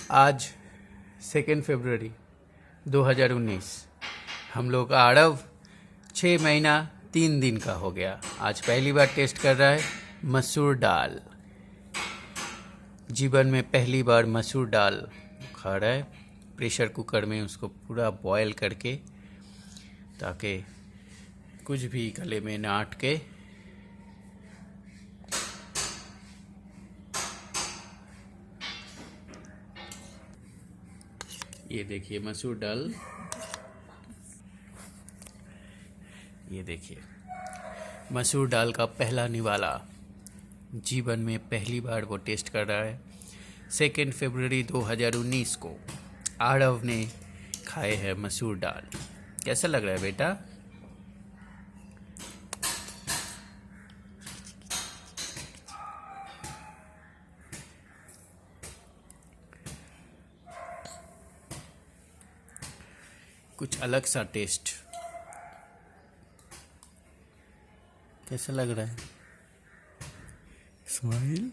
आज 2 फरवरी 2019 हम लोग का आरव 6 महीना 3 दिन का हो गया। आज पहली बार टेस्ट कर रहा है मसूर दाल। जीवन में पहली बार मसूर दाल खा रहा है। प्रेशर कुकर में उसको पूरा बॉयल करके, ताकि कुछ भी गले में ना अटके। ये देखिए मसूर दाल, ये देखिए मसूर दाल का पहला निवाला। जीवन में पहली बार वो टेस्ट कर रहा है। 2 फरवरी 2019 को आरव ने खाए हैं मसूर दाल। कैसा लग रहा है बेटा? कुछ अलग सा टेस्ट। कैसा लग रहा है? स्माइल।